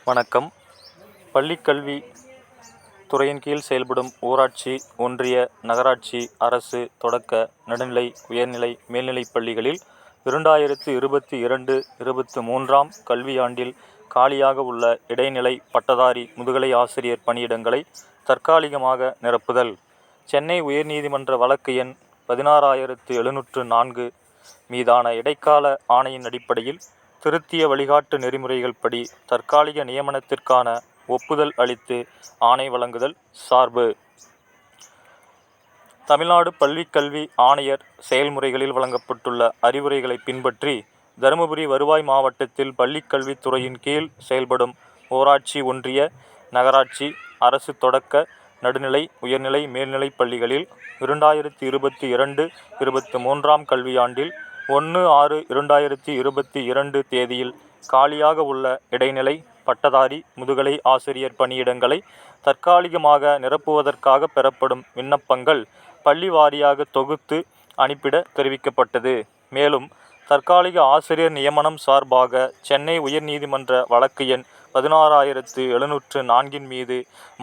வணக்கம். பள்ளிக்கல்வி துறையின் கீழ் செயல்படும் ஊராட்சி, ஒன்றிய, நகராட்சி, அரசு, தொடக்க, நடுநிலை, உயர்நிலை, மேல்நிலைப் பள்ளிகளில் 2022-23ஆம் கல்வியாண்டில் காலியாக உள்ள இடைநிலை பட்டதாரி முதுகலை ஆசிரியர் பணியிடங்களை தற்காலிகமாக நிரப்புதல். சென்னை உயர்நீதிமன்ற வழக்கு எண் 16,704 மீதான இடைக்கால ஆணையின் அடிப்படையில் திருத்திய வழிகாட்டு நெறிமுறைகள் படி தற்காலிக நியமனத்திற்கான ஒப்புதல் அளித்து ஆணை வழங்குதல். சார்பு தமிழ்நாடு பள்ளிக்கல்வி ஆணையர் செயல்முறைகளில் வழங்கப்பட்டுள்ள அறிவுரைகளை பின்பற்றி தருமபுரி வருவாய் மாவட்டத்தில் பள்ளிக்கல்வித் துறையின் கீழ் செயல்படும் ஊராட்சி, ஒன்றிய, நகராட்சி, அரசு தொடக்க, நடுநிலை, உயர்நிலை, மேல்நிலைப் பள்ளிகளில் 2022-23ஆம் கல்வியாண்டில் 1/6/2022 தேதியில் காலியாக உள்ள இடைநிலை பட்டதாரி முதுகலை ஆசிரியர் பணியிடங்களை தற்காலிகமாக நிரப்புவதற்காக பெறப்படும் விண்ணப்பங்கள் பள்ளி வாரியாக தொகுத்து அனுப்பிட தெரிவிக்கப்பட்டது. மேலும் தற்காலிக ஆசிரியர் நியமனம் சார்பாக சென்னை உயர்நீதிமன்ற வழக்கு எண் 16,704 மீது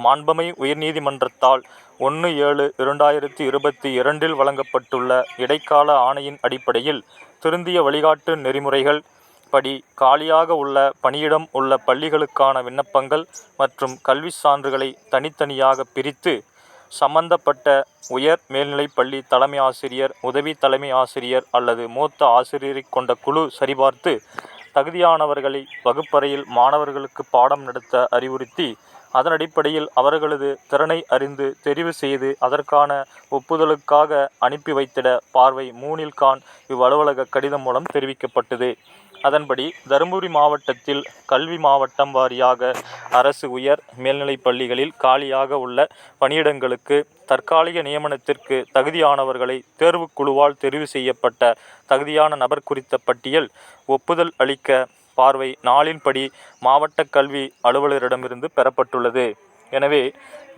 மாண்புமை உயர்நீதிமன்றத்தால் 1/7/2022 வழங்கப்பட்டுள்ள இடைக்கால ஆணையின் அடிப்படையில் திருந்திய வழிகாட்டு நெறிமுறைகள் படி காலியாக உள்ள பணியிடம் உள்ள பள்ளிகளுக்கான விண்ணப்பங்கள் மற்றும் கல்வி சான்றுகளை தனித்தனியாக பிரித்து சம்பந்தப்பட்ட உயர் மேல்நிலைப் பள்ளி தலைமை ஆசிரியர், உதவி தலைமை ஆசிரியர் அல்லது மூத்த ஆசிரியரை கொண்ட குழு சரிபார்த்து தகுதியானவர்களை வகுப்பறையில் மாணவர்களுக்கு பாடம் நடத்த அறிவுறுத்தி அதன் அடிப்படையில் அவர்களது திறனை அறிந்து தெரிவு செய்து அதற்கான ஒப்புதலுக்காக அனுப்பி வைத்திட பார்வை 3 கான் இவ்வலுவலக கடிதம் மூலம் தெரிவிக்கப்பட்டது. அதன்படி தருமபுரி மாவட்டத்தில் கல்வி மாவட்டம் வாரியாக அரசு உயர் மேல்நிலைப் பள்ளிகளில் காலியாக உள்ள பணியிடங்களுக்கு தற்காலிக நியமனத்திற்கு தகுதியானவர்களை தேர்வுக்குழுவால் தெரிவு செய்யப்பட்ட தகுதியான நபர் குறித்த பட்டியல் ஒப்புதல் அளிக்க பார்வை 4 மாவட்ட கல்வி அலுவலரிடமிருந்து பெறப்பட்டுள்ளது. எனவே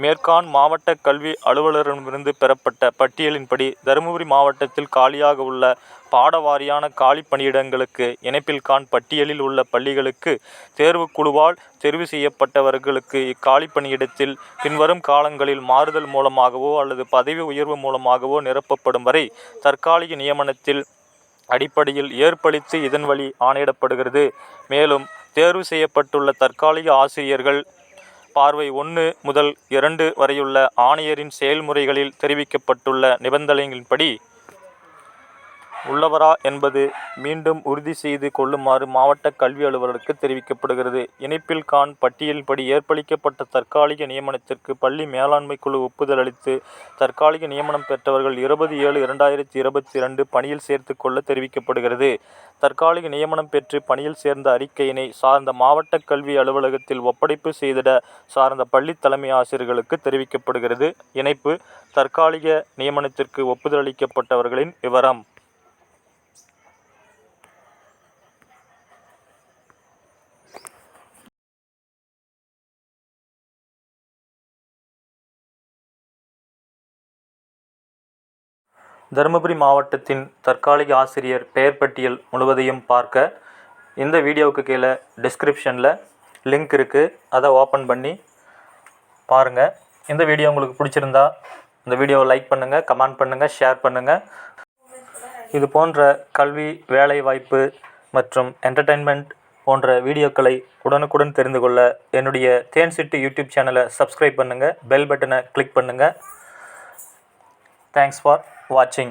மேற்காண் மாவட்ட கல்வி அலுவலரிடமிருந்து பெறப்பட்ட பட்டியலின்படி தருமபுரி மாவட்டத்தில் காலியாக உள்ள பாடவாரியான காலி பணியிடங்களுக்கு இணைப்பில்காண் பட்டியலில் உள்ள பள்ளிகளுக்கு தேர்வுக்குழுவால் தெரிவு செய்யப்பட்டவர்களுக்கு இக்காலி பணியிடத்தில் பின்வரும் காலங்களில் மாறுதல் மூலமாகவோ அல்லது பதவி உயர்வு மூலமாகவோ நிரப்பப்படும் வரை தற்காலிக நியமனத்தில் அடிப்படையில் ஏற்பளித்து இதன் வழி ஆணையிடப்படுகிறது. மேலும் தேர்வு செய்யப்பட்டுள்ள தற்காலிக ஆசிரியர்கள் பார்வை 1 முதல் 2 வரையுள்ள ஆணையரின் செயல்முறைகளில் தெரிவிக்கப்பட்டுள்ள நிபந்தனைகளின்படி உள்ளவரா என்பது மீண்டும் உறுதி செய்து கொள்ளுமாறு மாவட்ட கல்வி அலுவலருக்கு தெரிவிக்கப்படுகிறது. இணைப்பில் காண் பட்டியலின்படி ஏற்பளிக்கப்பட்ட தற்காலிக நியமனத்திற்கு பள்ளி மேலாண்மை குழு ஒப்புதல் அளித்து தற்காலிக நியமனம் பெற்றவர்கள் 20/7/2022 பணியில் சேர்த்து கொள்ள தெரிவிக்கப்படுகிறது. தற்காலிக நியமனம் பெற்று பணியில் சேர்ந்த அறிக்கையினை சார்ந்த மாவட்ட கல்வி அலுவலகத்தில் ஒப்படைப்பு செய்திட சார்ந்த பள்ளி தலைமை ஆசிரியர்களுக்கு தெரிவிக்கப்படுகிறது. இணைப்பு தற்காலிக நியமனத்திற்கு ஒப்புதல் அளிக்கப்பட்டவர்களின் விவரம். தருமபுரி மாவட்டத்தின் தற்காலிக ஆசிரியர் பெயர் பட்டியல் முழுவதையும் பார்க்க இந்த வீடியோவுக்கு கீழே டிஸ்கிரிப்ஷனில் லிங்க் இருக்குது. அதை ஓப்பன் பண்ணி பாருங்கள். இந்த வீடியோ உங்களுக்கு பிடிச்சிருந்தா இந்த வீடியோவை லைக் பண்ணுங்கள், கமெண்ட் பண்ணுங்கள், ஷேர் பண்ணுங்கள். இது போன்ற கல்வி, வேலைவாய்ப்பு மற்றும் என்டர்டெயின்மெண்ட் போன்ற வீடியோக்களை உடனுக்குடன் தெரிந்து கொள்ள என்னுடைய தேன் சிட்டு யூடியூப் சேனலை சப்ஸ்கிரைப் பண்ணுங்கள், பெல் பட்டனை கிளிக் பண்ணுங்கள். Thanks for watching.